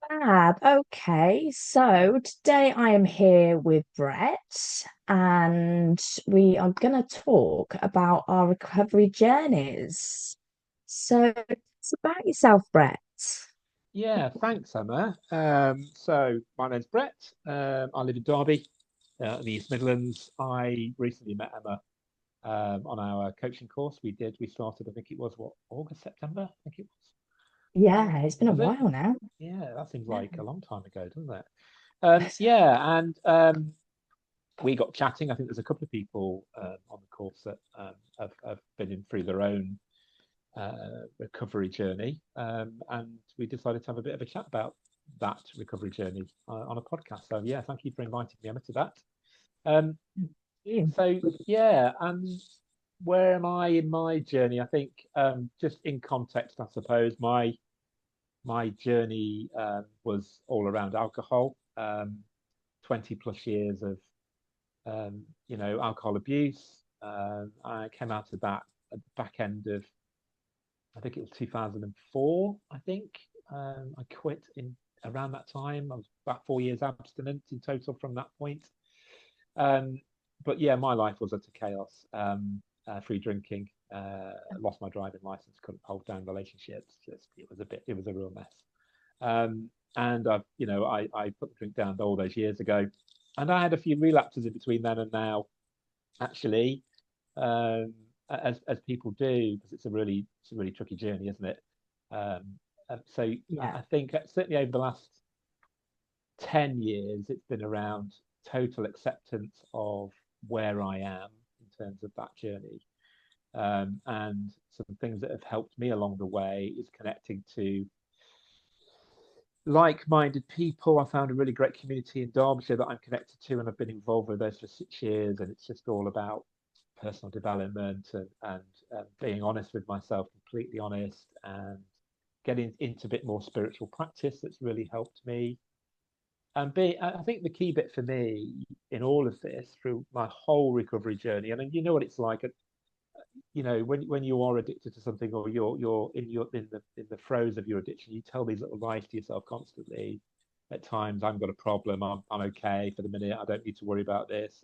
Fab. Okay, so today I am here with Brett, and we are going to talk about our recovery journeys. So, it's about yourself, Brett. Yeah, thanks, Emma. So my name's Brett. I live in Derby, in the East Midlands. I recently met Emma on our coaching course. We started, I think it was August, September, I think it Yeah, it's been a was it? while now. Yeah, that seems Yeah. like a long time ago, doesn't it? Yeah, and we got chatting. I think there's a couple of people on the course that have been in through their own recovery journey, and we decided to have a bit of a chat about that recovery journey on a podcast. So yeah, thank you for inviting me, Emma, to that. Um, You. so yeah, and where am I in my journey? I think just in context, I suppose my journey was all around alcohol. 20 plus years of alcohol abuse. I came out of that at the back end of I think it was 2004. I think I quit in around that time. I was about 4 years abstinent in total from that point. Um, but yeah, my life was utter chaos. Free drinking, lost my driving license, couldn't hold down relationships. Just it was a real mess. And I put the drink down all those years ago, and I had a few relapses in between then and now. Actually, um, as people do, because it's a really tricky journey, isn't it? So Yeah. I think certainly over the last 10 years, it's been around total acceptance of where I am in terms of that journey. And some things that have helped me along the way is connecting to like-minded people. I found a really great community in Derbyshire that I'm connected to, and I've been involved with those for 6 years. And it's just all about personal development and being honest with myself, completely honest, and getting into a bit more spiritual practice. That's really helped me. I think the key bit for me in all of this through my whole recovery journey, and you know what it's like, when you are addicted to something, or you're in the throes of your addiction, you tell these little lies to yourself constantly. At times, I've got a problem. I'm okay for the minute. I don't need to worry about this.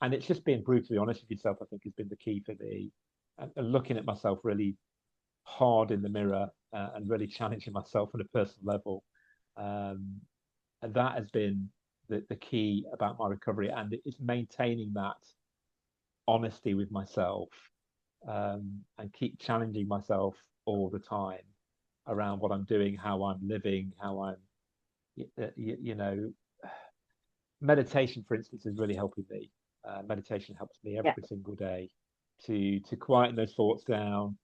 And it's just being brutally honest with yourself, I think, has been the key for me. And looking at myself really hard in the mirror, and really challenging myself on a personal level. Um, and that has been the key about my recovery. And it's maintaining that honesty with myself, and keep challenging myself all the time around what I'm doing, how I'm living, how I'm, you know, meditation, for instance, is really helping me. Meditation helps me Yeah. every single day to quieten those thoughts down,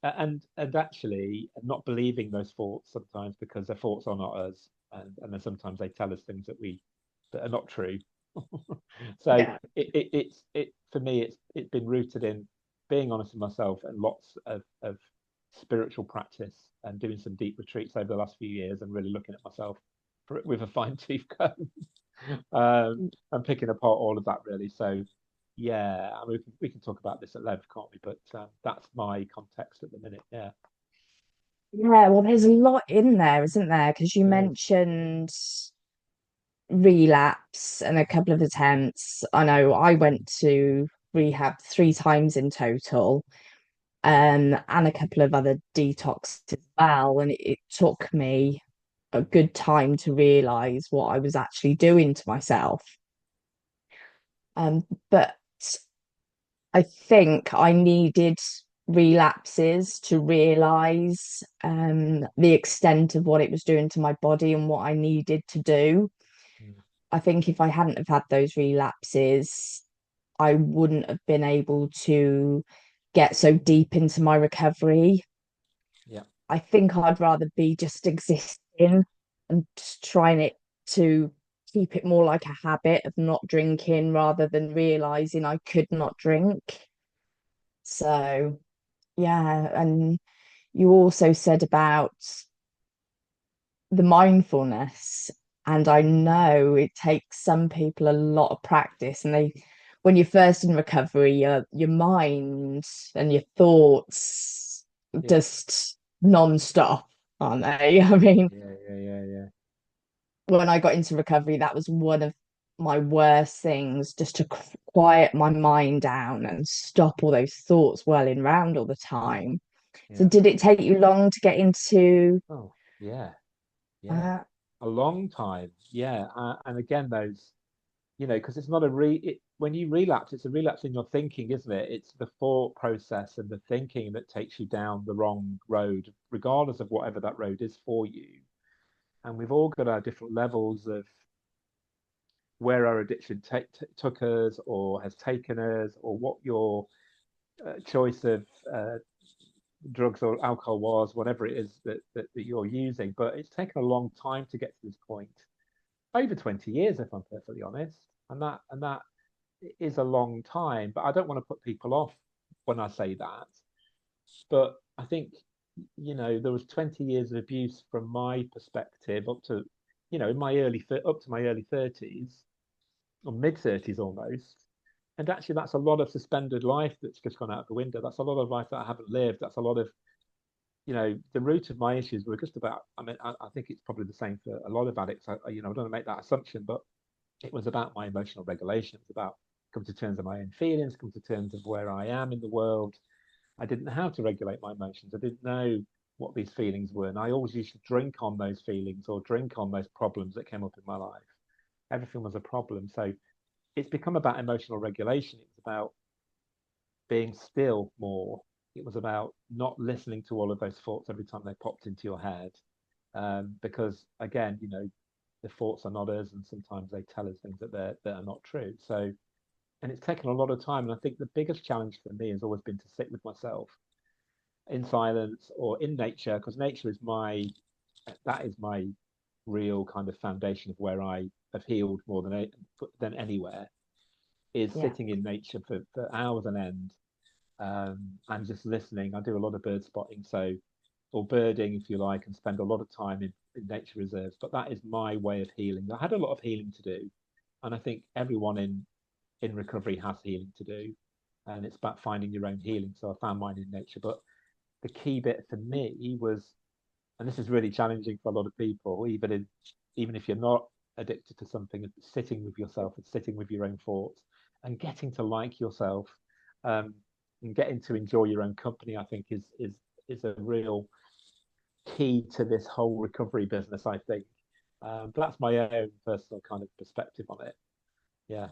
and actually not believing those thoughts sometimes, because their thoughts are not us, and then sometimes they tell us things that are not true. So Yeah. it for me it's been rooted in being honest with myself, and lots of spiritual practice, and doing some deep retreats over the last few years, and really looking at myself with a fine tooth comb, and picking apart all of that really. So yeah, I mean, we can talk about this at length, can't we? But that's my context at the minute. Yeah, Yeah, well, there's a lot in there, isn't there? Because you there is. mentioned relapse and a couple of attempts. I know I went to rehab 3 times in total, and a couple of other detox as well. And it took me a good time to realize what I was actually doing to myself. But I think I needed relapses to realize the extent of what it was doing to my body and what I needed to do. Mm, I think if I hadn't have had those relapses, I wouldn't have been able to get so deep into my recovery. yeah, I think I'd rather be just existing and just trying it to keep it more like a habit of not drinking rather than realizing I could not drink. So, yeah. And you also said about the mindfulness. And I know it takes some people a lot of practice, and when you're first in recovery, your mind and your thoughts yeah, just non-stop. aren't they? I mean, Yeah, yeah, yeah, yeah, when I got into recovery, that was one of my worst things, just to quiet my mind down and stop all those thoughts whirling around all the time. So, yeah. did it take you long to get into Oh, yeah, yeah. uh, A long time. Yeah. And again, those, because it's not when you relapse, it's a relapse in your thinking, isn't it? It's the thought process and the thinking that takes you down the wrong road, regardless of whatever that road is for you. And we've all got our different levels of where our addiction took us or has taken us, or what your choice of uh, drugs or alcohol was, whatever it is that you're using. But it's taken a long time to get to this point, over 20 years, if I'm perfectly honest. And that is a long time. But I don't want to put people off when I say that. But I think, there was 20 years of abuse from my perspective up to, in my up to my early 30s or mid 30s almost. And actually, that's a lot of suspended life that's just gone out the window. That's a lot of life that I haven't lived. That's a lot of, the root of my issues were just about, I mean, I think it's probably the same for a lot of addicts. I don't want to make that assumption, but it was about my emotional regulation. It's about come to terms with my own feelings, come to terms of where I am in the world. I didn't know how to regulate my emotions. I didn't know what these feelings were. And I always used to drink on those feelings or drink on those problems that came up in my life. Everything was a problem. So it's become about emotional regulation. It's about being still more. It was about not listening to all of those thoughts every time they popped into your head. Because again, the thoughts are not us, and sometimes they tell us things that are not true. So, and it's taken a lot of time. And I think the biggest challenge for me has always been to sit with myself in silence or in nature, because nature is that is my real kind of foundation of where I have healed more than anywhere, is yeah. sitting in nature for hours on end, and just listening. I do a lot of bird spotting, or birding, if you like, and spend a lot of time in nature reserves. But that is my way of healing. I had a lot of healing to do, and I think everyone in recovery has healing to do, and it's about finding your own healing. So I found mine in nature. But the key bit for me was, and this is really challenging for a lot of people, even if you're not addicted to something, sitting with yourself and sitting with your own thoughts and getting to like yourself, um, and getting to enjoy your own company. I think is a real key to this whole recovery business. I think, but that's my own personal kind of perspective on it. Yeah,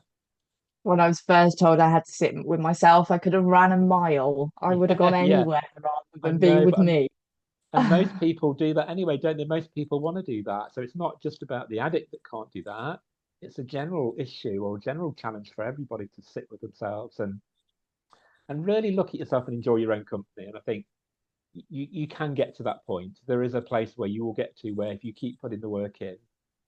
When I was first told I had to sit with myself, I could have ran a mile. I would have gone yeah, yeah. anywhere rather I than be know, with but me. and most people do that anyway, don't they? Most people want to do that. So it's not just about the addict that can't do that. It's a general issue or a general challenge for everybody to sit with themselves and really look at yourself and enjoy your own company. And I think you can get to that point. There is a place where you will get to where if you keep putting the work in,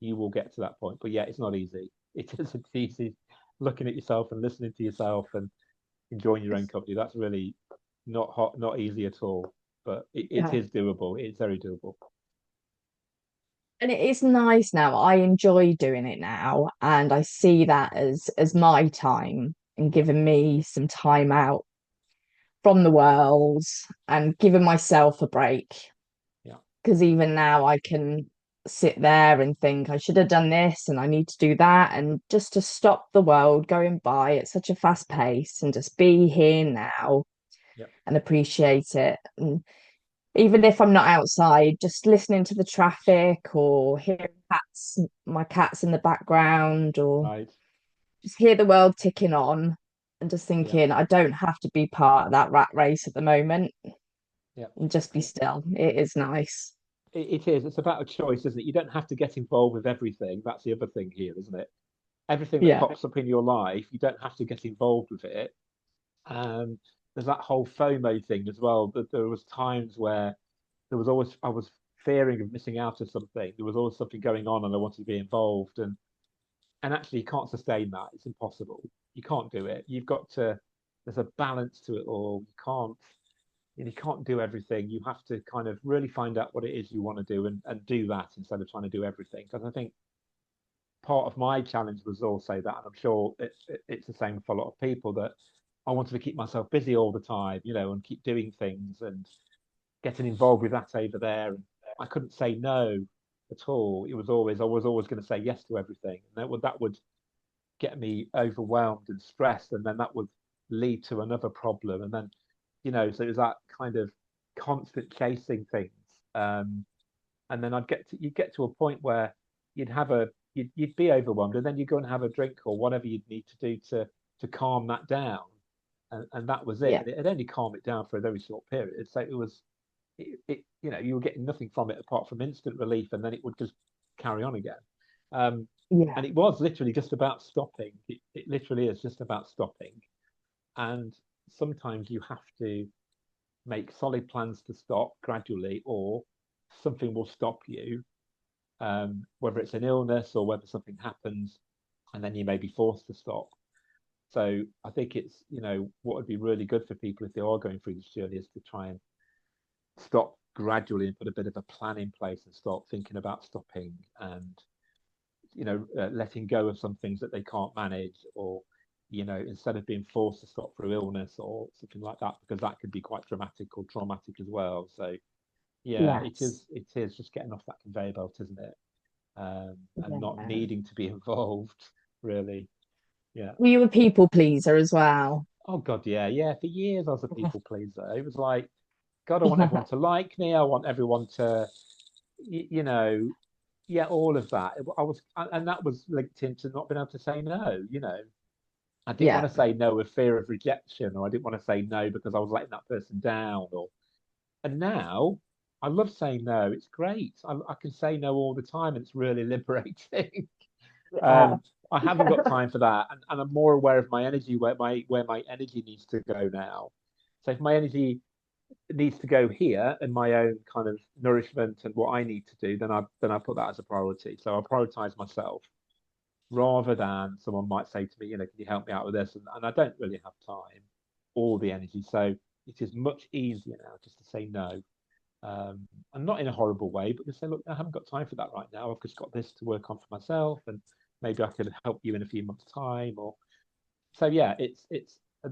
you will get to that point. But yeah, it's not easy. It isn't easy looking at yourself and listening to yourself and enjoying your own company. That's really not easy at all. But it Yeah. is doable. It's very doable. And it is nice now. I enjoy doing it now, and I see that as my time and Yeah, giving me some time out from the world and giving myself a break. yeah, Because even now I can sit there and think I should have done this and I need to do that, and just to stop the world going by at such a fast pace and just be here now yeah, and appreciate it. And even if I'm not outside, just listening to the traffic or hearing my cats in the background, or right. just hear the world ticking on and just Yeah, thinking I don't have to be part of that rat race at the moment yeah. and just be And still. It is nice. it is. It's about a choice, isn't it? You don't have to get involved with everything. That's the other thing here, isn't it? Everything that Yeah. pops up in your life, you don't have to get involved with it. And there's that whole FOMO thing as well. That there was times where I was fearing of missing out on something. There was always something going on, and I wanted to be involved. And actually, you can't sustain that. It's impossible. You can't do it. You've got to. There's a balance to it all. You can't do everything. You have to kind of really find out what it is you want to do and do that instead of trying to do everything. Because I think part of my challenge was also that, and I'm sure it's the same for a lot of people, that I wanted to keep myself busy all the time, and keep doing things and getting involved with that over there. I couldn't say no at all. It was always I was always going to say yes to everything, and that would get me overwhelmed and stressed, and then that would lead to another problem, and then so it was that kind of constant chasing things. And then you'd get to a point where you'd be overwhelmed, and then you'd go and have a drink or whatever you'd need to do to calm that down, and that was it. Yeah. And it had only calmed it down for a very short period, so you were getting nothing from it apart from instant relief, and then it would just carry on again. Um, Yeah. and it was literally just about stopping. It literally is just about stopping. And sometimes you have to make solid plans to stop gradually, or something will stop you, whether it's an illness or whether something happens, and then you may be forced to stop. So I think what would be really good for people if they are going through this journey is to try and stop gradually and put a bit of a plan in place and start thinking about stopping, and letting go of some things that they can't manage, or instead of being forced to stop through illness or something like that, because that could be quite dramatic or traumatic as well. So yeah, it Yes. is it is just getting off that conveyor belt, isn't it? And not Yeah. needing to be involved, really. Yeah. Were you a people pleaser as well? Oh God, yeah, yeah. For years I was a people pleaser. It was like, God, I want everyone to like me. I want everyone to, you know, yeah, all of that. And that was linked into not being able to say no. I didn't want Yeah. to say no with fear of rejection, or I didn't want to say no because I was letting that person down. And now I love saying no. It's great. I can say no all the time, and it's really liberating. Yeah. Um, I haven't got time for that, and I'm more aware of my energy, where my energy needs to go now. So if my energy needs to go here and my own kind of nourishment and what I need to do, then I put that as a priority. So I prioritize myself rather than someone might say to me, can you help me out with this? And I don't really have time or the energy. So it is much easier now just to say no. And not in a horrible way, but just say, look, I haven't got time for that right now. I've just got this to work on for myself, and maybe I could help you in a few months' time. Or so, yeah, it's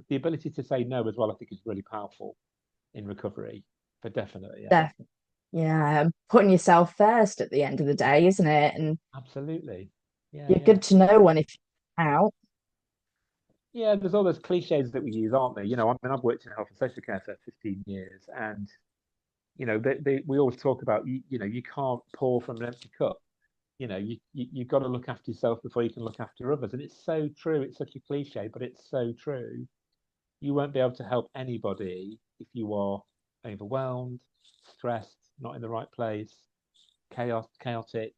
the ability to say no as well. I think is really powerful in recovery, for definitely, yeah, Def yeah. Putting yourself first at the end of the day, isn't it? And absolutely, yeah, you're yeah, good to know when if you're out. yeah. There's all those cliches that we use, aren't there? I mean, I've worked in health and social care for 15 years, and we always talk about you can't pour from an empty cup. You've got to look after yourself before you can look after others, and it's so true. It's such a cliche, but it's so true. You won't be able to help anybody if you are overwhelmed, stressed, not in the right place, chaotic.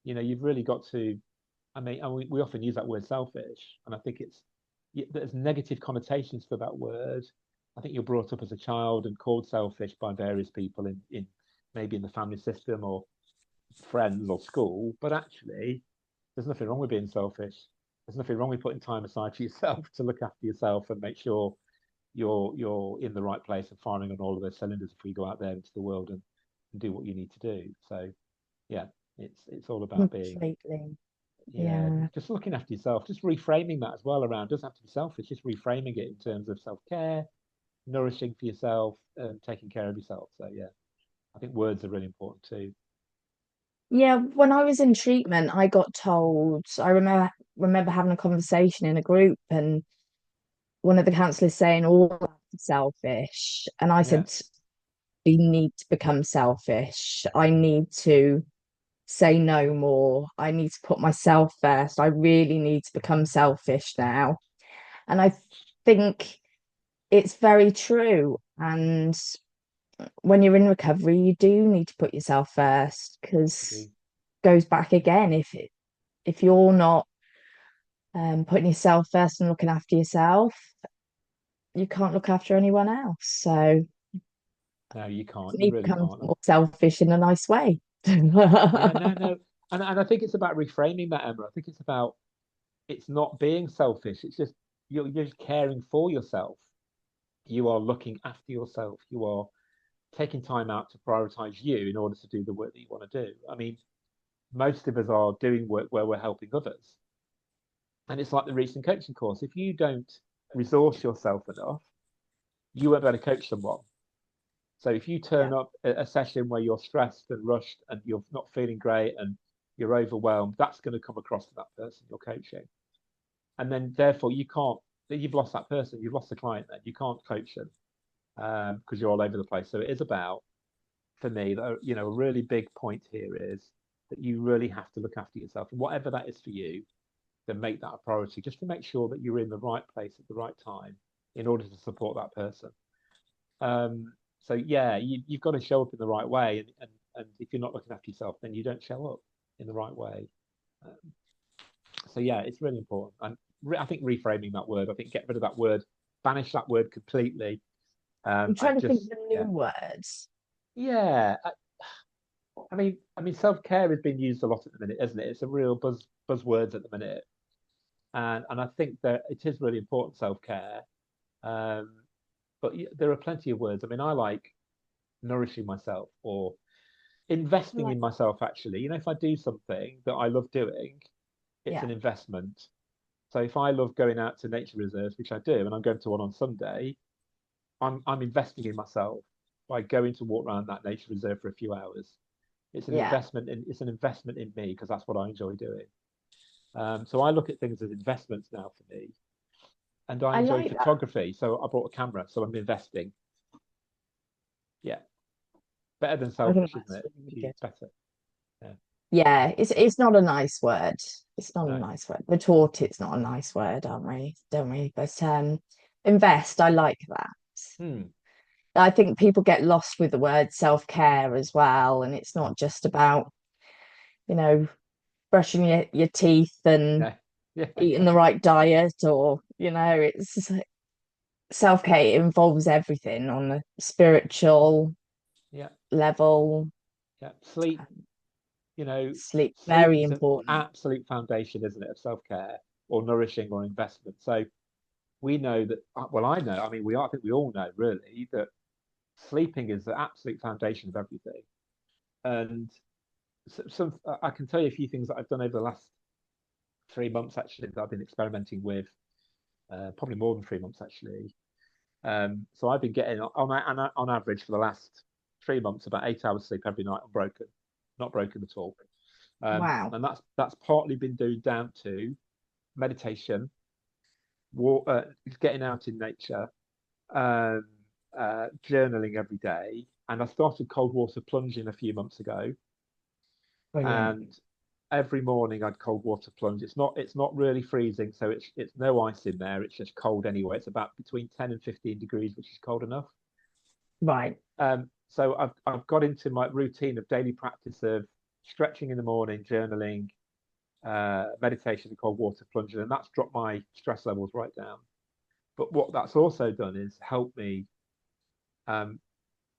You've really got to. I mean, and we often use that word selfish, and I think there's negative connotations to that word. I think you're brought up as a child and called selfish by various people in maybe in the family system or friends or school, but actually, there's nothing wrong with being selfish. There's nothing wrong with putting time aside for yourself to look after yourself and make sure you're in the right place and firing on all of those cylinders before you go out there into the world and do what you need to do. So yeah, it's all about being, Completely. yeah, Yeah. just looking after yourself, just reframing that as well around, doesn't have to be selfish, just reframing it in terms of self-care, nourishing for yourself, and taking care of yourself. So yeah, I think words are really important too. Yeah, when I was in treatment, I got told, I remember having a conversation in a group and one of the counselors saying all that's selfish. And I Yeah, said, I need to become selfish. I need to say no more. I need to put myself first. I really need to become selfish now. And I think it's very true. And when you're in recovery, you do need to put yourself first I because do. goes back again. If you're not putting yourself first and looking after yourself, you can't look after anyone else. So No, you can't. you You need to really become can't. more selfish in a nice way. Yeah, no, no. And I think it's about reframing that, Emma. I think it's not being selfish. It's just you're just caring for yourself. You are looking after yourself. You are taking time out to prioritize you in order to do the work that you want to do. I mean, most of us are doing work where we're helping others. And it's like the recent coaching course. If you don't resource yourself enough, you won't be able to coach someone. So if you Yeah. turn up at a session where you're stressed and rushed and you're not feeling great and you're overwhelmed, that's going to come across to that person you're coaching. And then therefore you've lost that person, you've lost the client then. You can't coach them because you're all over the place. So it is about, for me, a really big point here is that you really have to look after yourself. And whatever that is for you, then make that a priority just to make sure that you're in the right place at the right time in order to support that person. So yeah, you've got to show up in the right way, and if you're not looking after yourself, then you don't show up in the right way. Um, so yeah, it's really important. And I think reframing that word, I think get rid of that word, banish that word completely, I'm and trying to think just of new words. yeah. I mean, self-care has been used a lot at the minute, isn't it? It's a real buzzwords at the minute, and I think that it is really important self-care. Um, but there are plenty of words. I mean, I like nourishing myself or investing Like in that. myself. Actually, if I do something that I love doing, it's Yeah. an investment. So if I love going out to nature reserves, which I do, and I'm going to one on Sunday, I'm investing in myself by going to walk around that nature reserve for a few hours. Yeah. It's an investment in me because that's what I enjoy doing. So I look at things as investments now for me, and I I enjoy like that. photography. So I brought a camera, so I'm investing. Yeah, better than I think selfish, isn't that's it? really, really It's good. better. Yeah. Yeah, it's not a nice word. It's not a No. nice word. We're taught it's not a nice word, aren't we? Don't we? But invest, I like that. Hmm. I think people get lost with the word self-care as well, and it's not just about, you know, brushing your teeth and Yeah. Yeah. eating the right diet, or, it's self-care involves everything on a spiritual Yeah. level. Yeah. Sleep. Sleep, Sleep very is an important. absolute foundation, isn't it, of self-care or nourishing or investment. So we know that. Well, I know. I mean, we are. I think we all know, really, that sleeping is the absolute foundation of everything. And I can tell you a few things that I've done over the last 3 months actually that I've been experimenting with. Probably more than 3 months actually. So I've been getting on average for the last 3 months about 8 hours sleep every night, unbroken, not broken at all. Wow. And that's partly been due down to meditation, getting out in nature, um, journaling every day. And I started cold water plunging a few months ago, Brilliant. and every morning I'd cold water plunge. It's not really freezing, so it's no ice in there. It's just cold anyway. It's about between 10 and 15 degrees, which is cold enough. Right. So I've got into my routine of daily practice of stretching in the morning, journaling, meditation, and cold water plunging, and that's dropped my stress levels right down. But what that's also done is help me um,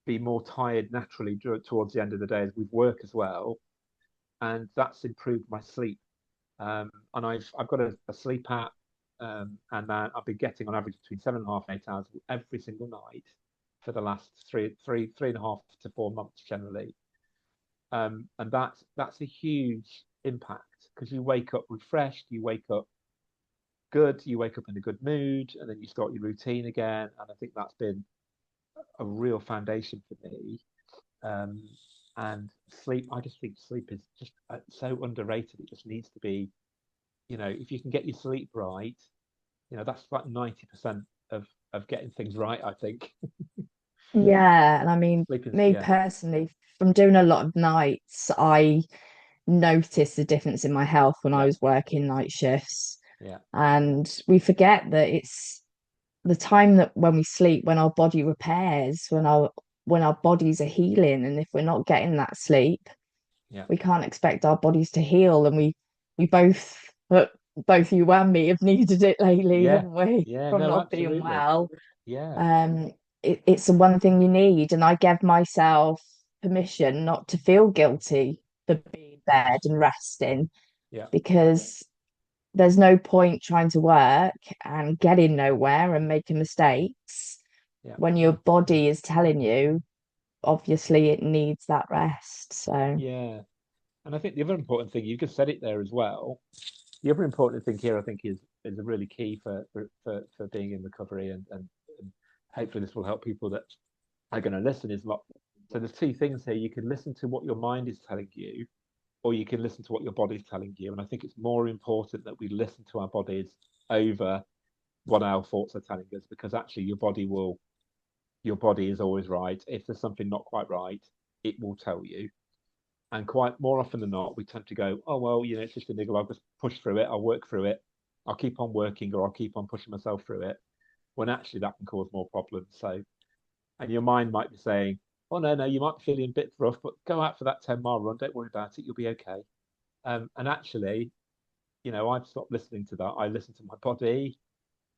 be more tired naturally towards the end of the day with work as well, and that's improved my sleep. And I've got a sleep app, and I've been getting on average between 7.5 and 8 hours every single night for the last 3.5 to 4 months generally. And that's a huge impact because you wake up refreshed, you wake up good, you wake up in a good mood, and then you start your routine again. And I think that's been a real foundation for me. Um, and sleep, I just think sleep is just so underrated. It just needs to be, if you can get your sleep right, that's like 90% of getting things right, I think. Yeah, and I mean, Sleeping's, me yeah, personally, from doing a lot of nights, I noticed a difference in my health when I yeah, was working night shifts. yeah, And we forget that it's the time that when we sleep, when our body repairs, when our bodies are healing, and if we're not getting that sleep, yeah, we can't expect our bodies to heal. And we both you and me have needed it lately, yeah, haven't we? yeah, From no, not being absolutely. well. Yeah, Um, it's the one thing you need, and I gave myself permission not to feel guilty for being in bed and resting, yeah, because there's no point trying to work and getting nowhere and making mistakes yeah, when your body is telling you obviously it needs that rest. So yeah. And I think the other important thing, you just said it there as well. The other important thing here, I think, is a really key for being in recovery, and hopefully this will help people that are going to listen is not. So there's two things here. You can listen to what your mind is telling you, or you can listen to what your body's telling you. And I think it's more important that we listen to our bodies over what our thoughts are telling us, because actually your body is always right. If there's something not quite right, it will tell you. And quite more often than not, we tend to go, oh, well, it's just a niggle. I'll just push through it. I'll work through it. I'll keep on working, or I'll keep on pushing myself through it, when actually that can cause more problems. So, and your mind might be saying, oh, no, no, you might be feeling a bit rough, but go out for that 10-mile run. Don't worry about it. You'll be okay. And actually, I've stopped listening to that. I listen to my body.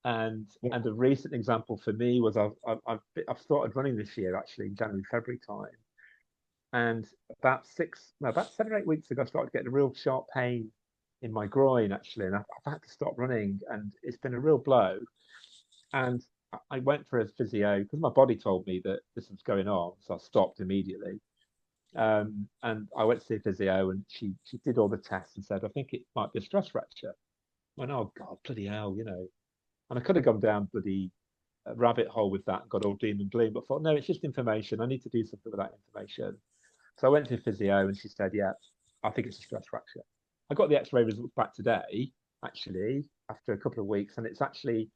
Yeah. And a recent example for me was I've started running this year, actually, in January, February time. And about 7 or 8 weeks ago, I started getting a real sharp pain in my groin, actually, and I've had to stop running, and it's been a real blow. And I went for a physio because my body told me that this was going on, so I stopped immediately. And I went to see a physio, and she did all the tests and said, I think it might be a stress fracture. I went, oh God, bloody hell. And I could have gone down bloody rabbit hole with that and got all doom and gloom, but thought, no, it's just information. I need to do something with that information. So I went to physio, and she said, yeah, I think it's a stress fracture. I got the X-ray results back today, actually, after a couple of weeks, and it's actually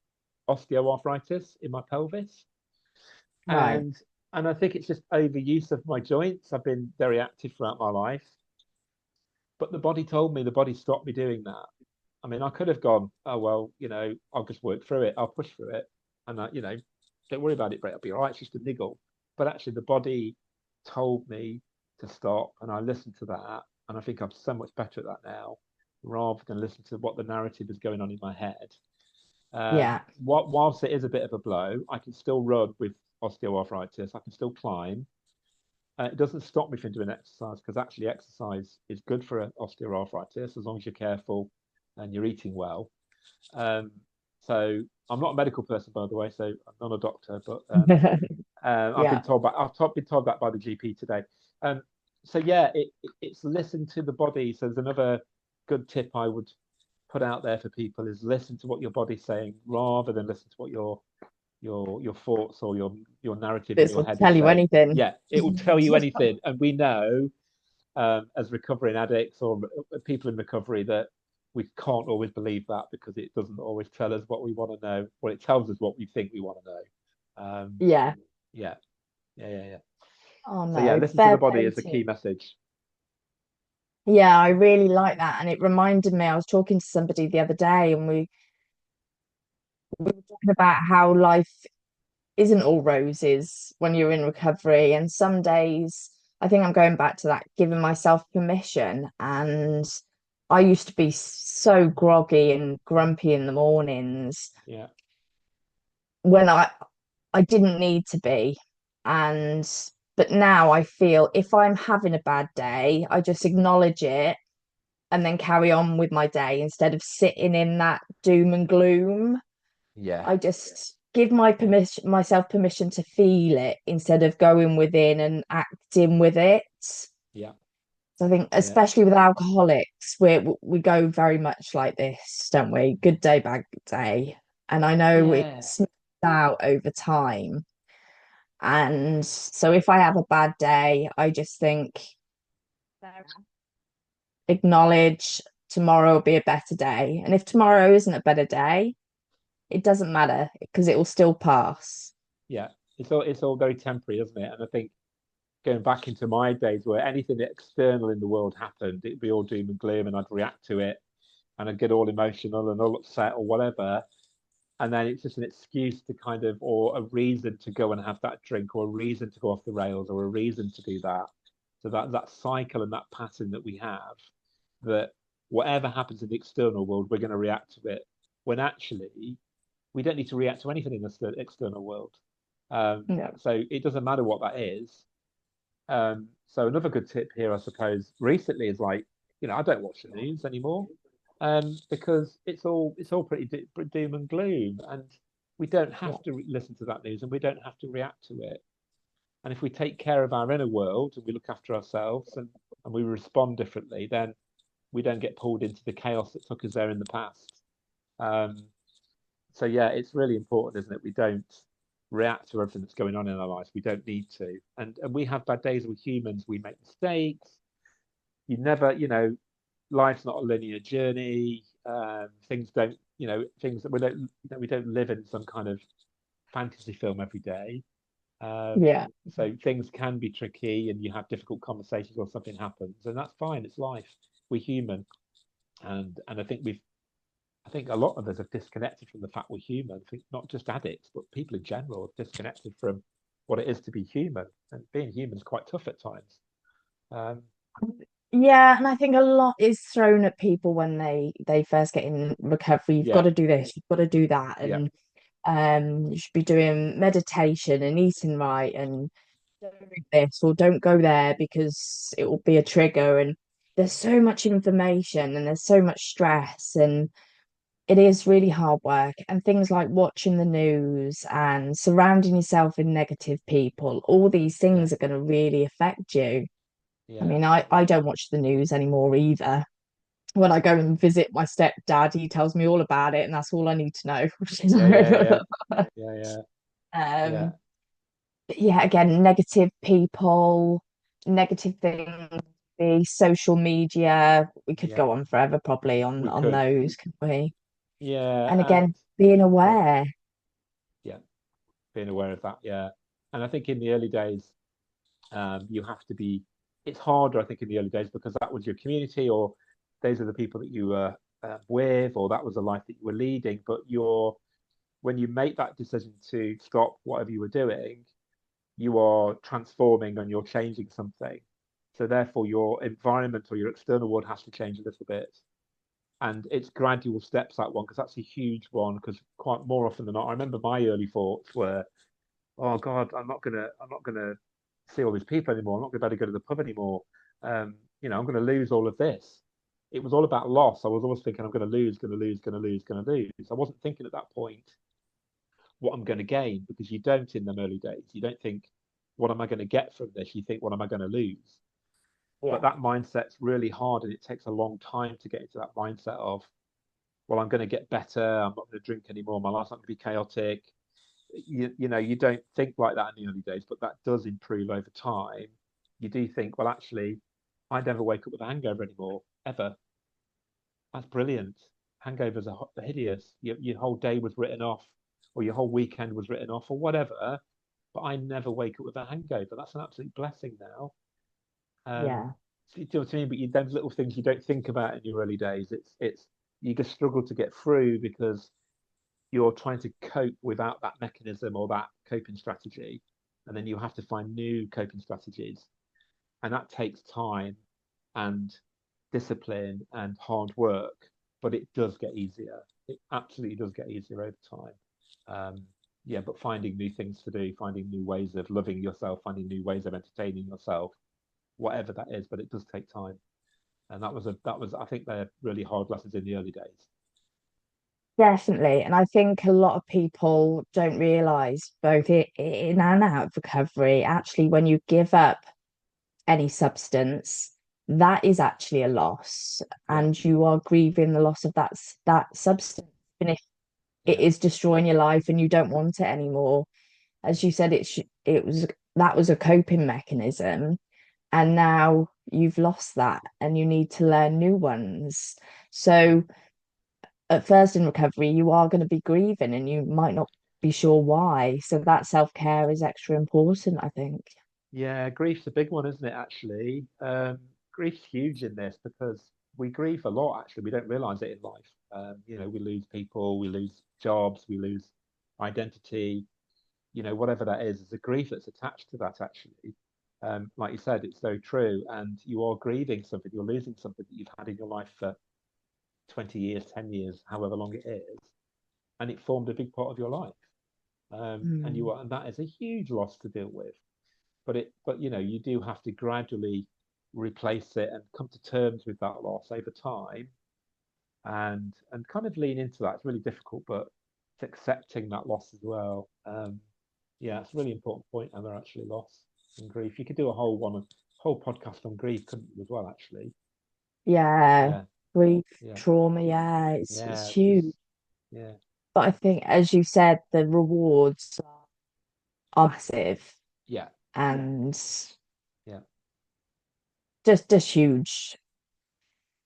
osteoarthritis in my pelvis. Right. And and I think it's just overuse of my joints. I've been very active throughout my life, but the body stopped me doing that. I mean, I could have gone, oh well, I'll just work through it, I'll push through it, and don't worry about it, Brett, I'll be all right. It's just a niggle. But actually, the body told me to stop, and I listened to that, and I think I'm so much better at that now, rather than listen to what the narrative is going on in my head. Yeah. Whilst it is a bit of a blow, I can still run with osteoarthritis. I can still climb. It doesn't stop me from doing exercise, because actually exercise is good for osteoarthritis as long as you're careful and you're eating well. Um, so I'm not a medical person, by the way, so I'm not a doctor, but Yeah. I've been told that by the GP today. Um, so yeah, it's listen to the body. So there's another good tip I would put out there for people is listen to what your body's saying rather than listen to what your thoughts or your narrative in This your will head is tell you saying. anything. Yeah, it will tell you anything, and we know as recovering addicts or people in recovery that we can't always believe that, because it doesn't always tell us what we want to know. Well, it tells us what we think we want to know. Yeah. Yeah, yeah. Oh So yeah, no, listen to the fair body play is the to key you. message. Yeah, I really like that. And it reminded me, I was talking to somebody the other day and we were talking about how life isn't all roses when you're in recovery. And some days, I think I'm going back to that, giving myself permission. And I used to be so groggy and grumpy in the mornings Yeah, when I didn't need to be. And but now I feel if I'm having a bad day, I just acknowledge it and then carry on with my day instead of sitting in that doom and gloom. yeah, I just give my yeah, permission myself permission to feel it instead of going within and acting with it. yeah, So I think yeah, especially with alcoholics, we go very much like this, don't we? Good day, bad day. And I know it yeah, smooths out over time. And so if I have a bad day, I just think, acknowledge tomorrow will be a better day. And if tomorrow isn't a better day, it doesn't matter because it will still pass. yeah. It's all very temporary, isn't it? And I think going back into my days where anything external in the world happened, it'd be all doom and gloom, and I'd react to it, and I'd get all emotional and all upset or whatever. And then it's just an excuse to kind of, or a reason to go and have that drink, or a reason to go off the rails, or a reason to do that. So that cycle and that pattern that we have, that whatever happens in the external world, we're going to react to it. When actually we don't need to react to anything in the external world. No. So it doesn't matter what that is. So another good tip here, I suppose, recently is like, I don't watch the news anymore, because it's all pretty doom and gloom, and we don't Yeah. have to listen to that news, and we don't have to react to it. And if we take care of our inner world and we look after ourselves, and we respond differently, then we don't get pulled into the chaos that took us there in the past. Um, so yeah, it's really important, isn't it? react to everything that's going on in our lives. We don't need to. And we have bad days. We're humans. We make mistakes. You never, life's not a linear journey. Things don't, things that we don't live in some kind of fantasy film every day. Um, Yeah. so things can be tricky, and you have difficult conversations, or something happens, and that's fine. It's life. We're human, and I think a lot of us have disconnected from the fact we're human. I think not just addicts, but people in general have disconnected from what it is to be human, and being human is quite tough at times. Um, Yeah, and I think a lot is thrown at people when they first get in recovery. You've got yeah, to do this, you've got to do that, yeah, and you should be doing meditation and eating right, and don't do this or don't go there because it will be a trigger. And there's so much information and there's so much stress, and it is really hard work. And things like watching the news and surrounding yourself in negative people, all these yeah, things are going to really affect you. I yeah, mean, I don't watch the news anymore either. When I go and visit my stepdad, he tells me all about it, and that's all I need to know. yeah, yeah, yeah, yeah, yeah, yeah, Um, but yeah, again, negative people, negative things, the social media. We could yeah. go on forever probably We on could, those, could we? yeah, And and again, being go on, aware. yeah, being aware of that, yeah. And I think in the early days, you have to be. It's harder, I think, in the early days because that was your community, or those are the people that you were with, or that was the life that you were leading. But when you make that decision to stop whatever you were doing, you are transforming and you're changing something. So therefore, your environment or your external world has to change a little bit. And it's gradual steps, that one, because that's a huge one. Because quite more often than not, I remember my early thoughts were, "Oh God, I'm not gonna see all these people anymore. I'm not gonna be able to go to the pub anymore. I'm gonna lose all of this." It was all about loss. I was always thinking, I'm gonna lose, gonna lose, gonna lose, gonna lose. I wasn't thinking at that point what I'm going to gain, because you don't in them early days. You don't think, what am I going to get from this? You think, what am I going to lose? But Yeah. that mindset's really hard, and it takes a long time to get into that mindset of, well, I'm going to get better. I'm not going to drink anymore. My life's not going to be chaotic. You don't think like that in the early days, but that does improve over time. You do think, well, actually, I never wake up with a hangover anymore, ever. That's brilliant. Hangovers are hideous. Your whole day was written off, or your whole weekend was written off, or whatever. But I never wake up with a hangover. That's an absolute blessing now. Um, Yeah. do you know what I mean? But those little things you don't think about in your early days. It's you just struggle to get through because you're trying to cope without that mechanism or that coping strategy, and then you have to find new coping strategies, and that takes time and discipline and hard work, but it does get easier. It absolutely does get easier over time. Yeah, but finding new things to do, finding new ways of loving yourself, finding new ways of entertaining yourself, whatever that is, but it does take time. And that was I think they're really hard lessons in the early days. Definitely. And I think a lot of people don't realize both in and out of recovery, actually, when you give up any substance, that is actually a loss. Yeah, And you are grieving the loss of that substance. And if it yeah, is destroying your life and you don't want it anymore, as you said, it was that was a coping mechanism. And now you've lost that and you need to learn new ones. So at first in recovery, you are going to be grieving and you might not be sure why. So that self-care is extra important, I think. yeah. Grief's a big one, isn't it? Actually, grief's huge in this because we grieve a lot. Actually, we don't realize it in life. We lose people, we lose jobs, we lose identity. Whatever that is, there's a grief that's attached to that. Actually, like you said, it's so true. And you are grieving something. You're losing something that you've had in your life for 20 years, 10 years, however long it is, and it formed a big part of your life. Mm. And that is a huge loss to deal with. But you do have to gradually replace it and come to terms with that loss over time, and kind of lean into that. It's really difficult, but it's accepting that loss as well. Yeah, it's a really important point, Emma. Actually, loss and grief. You could do a whole podcast on grief, couldn't you, as well? Actually, Yeah, yeah, grief, yeah, trauma, yeah, it's yeah. huge. Yeah, But I think, as you said, the rewards are massive Yeah, and yeah, just huge.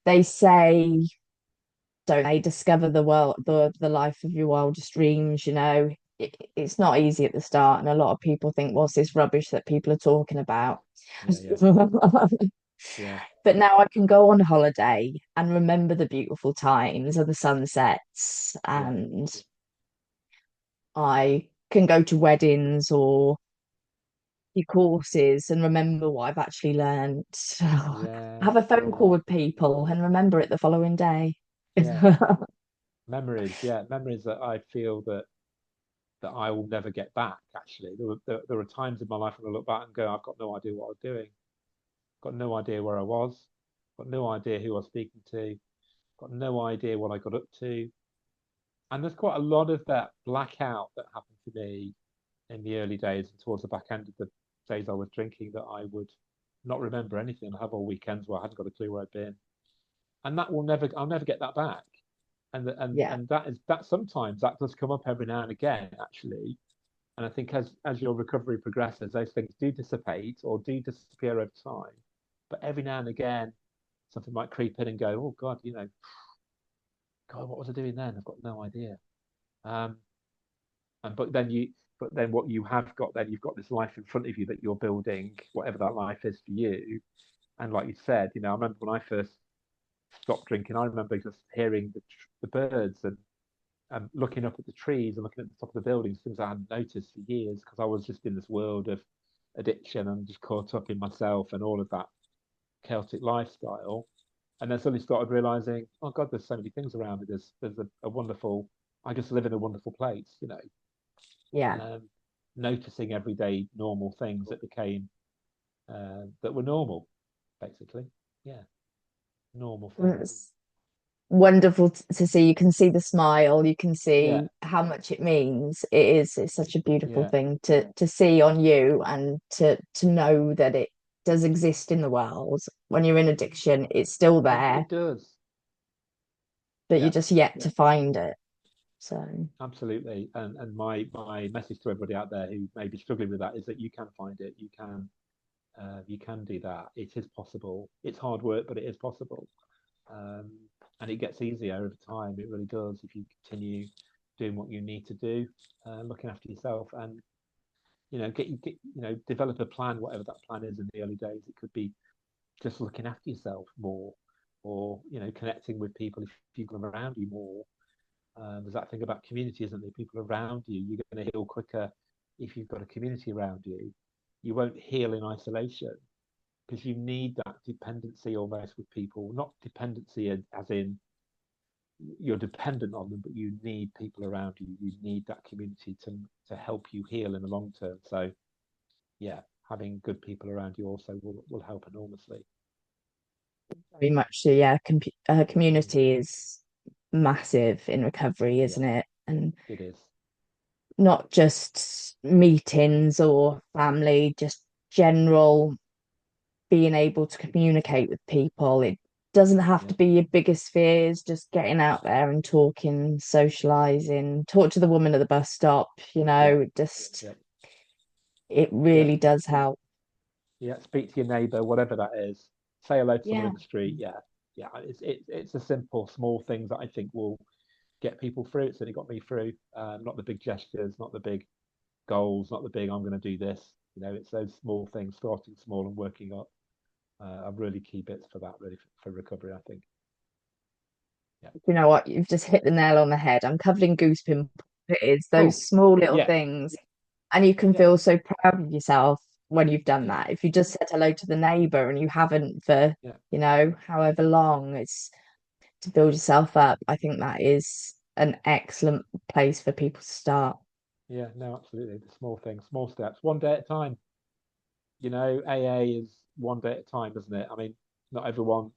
They say, don't they, discover the world, the life of your wildest dreams, you know. It's not easy at the start, and a lot of people think, what's this rubbish that people are talking about? yeah, yeah, yeah, But now I can go on holiday and remember the beautiful times of the sunsets, yeah, and I can go to weddings or do courses and remember what I've actually learned. yeah, Have a phone yeah, call with people and remember it the following day. yeah. Memories, yeah, memories that I feel that I will never get back. Actually, there are times in my life when I look back and go, I've got no idea what I was doing, got no idea where I was, got no idea who I was speaking to, got no idea what I got up to. And there's quite a lot of that blackout that happened to me in the early days and towards the back end of the days I was drinking that I would not remember anything. I have all weekends where I hadn't got a clue where I'd been, and that will never, I'll never get that back. Yeah. And that sometimes that does come up every now and again, actually. And I think as your recovery progresses, those things do dissipate or do disappear over time. But every now and again, something might creep in and go, oh God, God, what was I doing then? I've got no idea. Um, and but then what you have got, then you've got this life in front of you that you're building, whatever that life is for you. And like you said, I remember when I first stopped drinking, I remember just hearing the birds and looking up at the trees and looking at the top of the buildings, things I hadn't noticed for years because I was just in this world of addiction and just caught up in myself and all of that chaotic lifestyle. And then suddenly started realizing, oh God, there's so many things around me. There's a wonderful, I just live in a wonderful place. Yeah. Um, Noticing everyday normal things that became that were normal, basically. Yeah, normal things. It's wonderful to see. You can see the smile, you can Yeah, see how much it means. It's such a beautiful yeah, thing to see on you and to know that it does exist in the world. When you're in addiction, it's still there, it does. but you're Yeah, just yet to find it. So absolutely. And my message to everybody out there who may be struggling with that is that you can find it. You can do that. It is possible. It's hard work, but it is possible. Um, and it gets easier over time. It really does if you continue doing what you need to do, looking after yourself, and develop a plan, whatever that plan is. In the early days, it could be just looking after yourself more, or connecting with people around you more. There's that thing about community, isn't there? People around you, you're going to heal quicker if you've got a community around you. You won't heal in isolation because you need that dependency almost with people, not dependency as in you're dependent on them, but you need people around you. You need that community to help you heal in the long term. So yeah, having good people around you also will help enormously. very much so, yeah. Mm. Community is massive in recovery, Yeah, isn't it? And it is. not just meetings or family, just general being able to communicate with people. It doesn't have Yeah, to be your biggest fears, just getting out there and talking, socializing, talk to the woman at the bus stop, yeah, just yeah, it yeah, really does help. yeah. Speak to your neighbour, whatever that is. Say hello to someone Yeah. in the street. Yeah, yeah. It's a simple, small things that I think will get people through. It's certainly got me through. Not the big gestures, not the big goals, not the big I'm going to do this. It's those small things, starting small and working up. Are really key bits for that, really for recovery. I think. Yeah. You know what? You've just hit the nail on the head. I'm covered in goose pimples. It is those Cool. small little Yeah. things. And you can Yeah. feel so proud of yourself when you've done Yeah. that. If you just said hello to the neighbor and you haven't for, Yeah. however long, it's to build yourself up. I think that is an excellent place for people to start. Yeah. No, absolutely. The small things, small steps, one day at a time. AA is one day at a time, isn't it? I mean, not everyone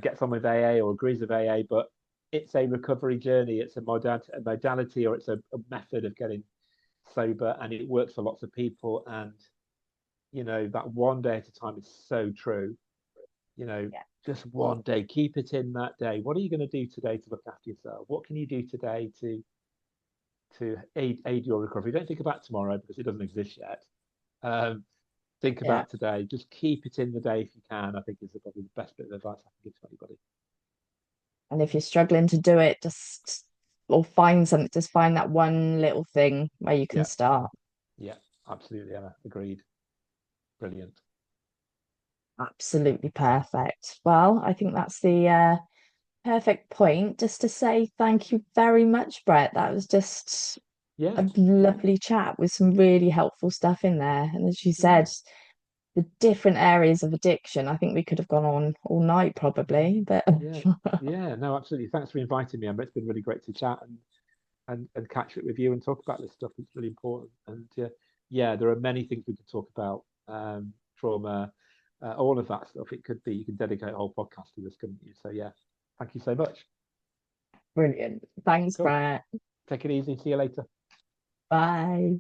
gets on with AA or agrees with AA, but it's a recovery journey. It's a modality or it's a method of getting sober, and it works for lots of people. And that one day at a time is so true. you know, Yeah. just one day, keep it in that day. What are you going to do today to look after yourself? What can you do today aid your recovery. Don't think about tomorrow because it doesn't exist yet. Um, think Yeah. about today. Just keep it in the day if you can. I think is probably the best bit of advice I can give to anybody. And if you're struggling to do it, just or find something, just find that one little thing where you can Yeah, start. yeah, absolutely, Emma. Agreed. Brilliant. Absolutely perfect. Well, I think that's the perfect point just to say thank you very much, Brett. That was just Yeah, a lovely chat with some really helpful stuff in there. And as you yeah, said, the different areas of addiction, I think we could have gone on all night probably, but yeah, yeah. No, absolutely. Thanks for inviting me, Emma. It's been really great to chat and catch up with you and talk about this stuff. It's really important. And yeah, there are many things we could talk about. Trauma, all of that stuff. It could be you can dedicate a whole podcast to this, couldn't you? So yeah, thank you so much. brilliant. Thanks, Cool. Brett. Take it easy. See you later. Bye.